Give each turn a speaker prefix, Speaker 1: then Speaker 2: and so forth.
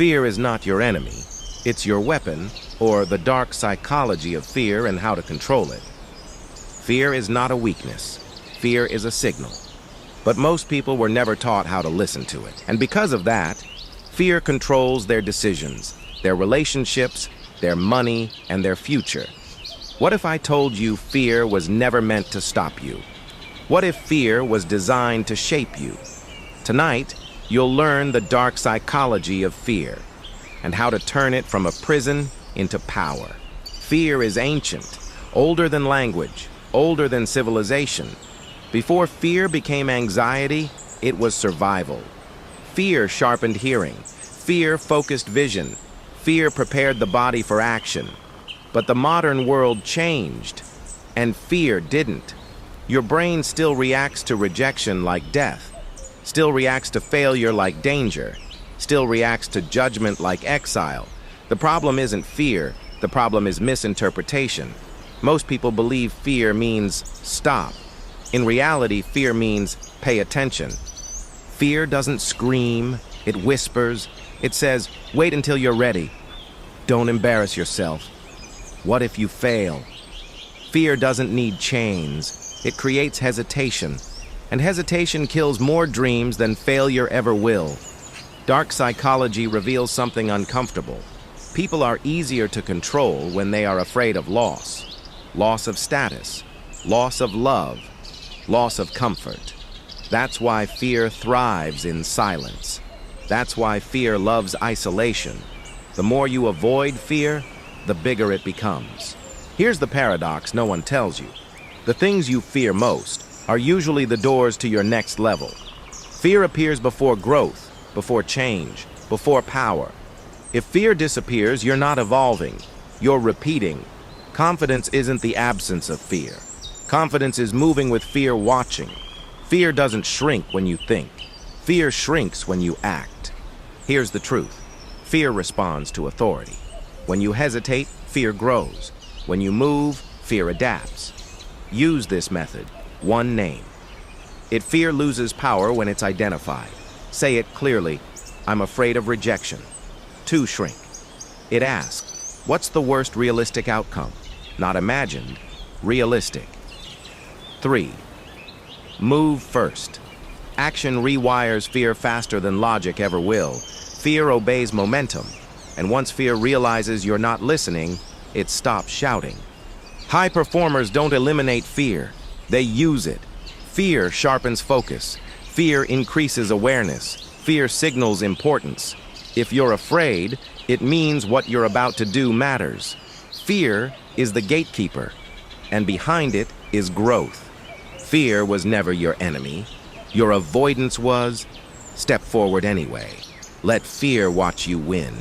Speaker 1: Fear is not your enemy. It's your weapon, or the dark psychology of fear and how to control it. Fear is not a weakness. Fear is a signal. But most people were never taught how to listen to it. And because of that, fear controls their decisions, their relationships, their money, and their future. What if I told you fear was never meant to stop you? What if fear was designed to shape you? Tonight, you'll learn the dark psychology of fear and how to turn it from a prison into power. Fear is ancient, older than language, older than civilization. Before fear became anxiety, it was survival. Fear sharpened hearing. Fear focused vision. Fear prepared the body for action. But the modern world changed, and fear didn't. Your brain still reacts to rejection like death, still reacts to failure like danger, still reacts to judgment like exile. The problem isn't fear, the problem is misinterpretation. Most people believe fear means stop. In reality, fear means pay attention. Fear doesn't scream, it whispers. It says, wait until you're ready. Don't embarrass yourself. What if you fail? Fear doesn't need chains. It creates hesitation. And hesitation kills more dreams than failure ever will. Dark psychology reveals something uncomfortable. People are easier to control when they are afraid of loss. Loss of status. Loss of love. Loss of comfort. That's why fear thrives in silence. That's why fear loves isolation. The more you avoid fear, the bigger it becomes. Here's the paradox no one tells you. The things you fear most are usually the doors to your next level. Fear appears before growth, before change, before power. If fear disappears, you're not evolving. You're repeating. Confidence isn't the absence of fear. Confidence is moving with fear watching. Fear doesn't shrink when you think. Fear shrinks when you act. Here's the truth. Fear responds to authority. When you hesitate, fear grows. When you move, fear adapts. Use this method. One name. Fear loses power when it's identified. Say it clearly. I'm afraid of rejection. 2, shrink. It asks, what's the worst realistic outcome? Not imagined, realistic. 3, move first. Action rewires fear faster than logic ever will. Fear obeys momentum. And once fear realizes you're not listening, it stops shouting. High performers don't eliminate fear. They use it. Fear sharpens focus. Fear increases awareness. Fear signals importance. If you're afraid, it means what you're about to do matters. Fear is the gatekeeper, and behind it is growth. Fear was never your enemy. Your avoidance was. Step forward anyway. Let fear watch you win.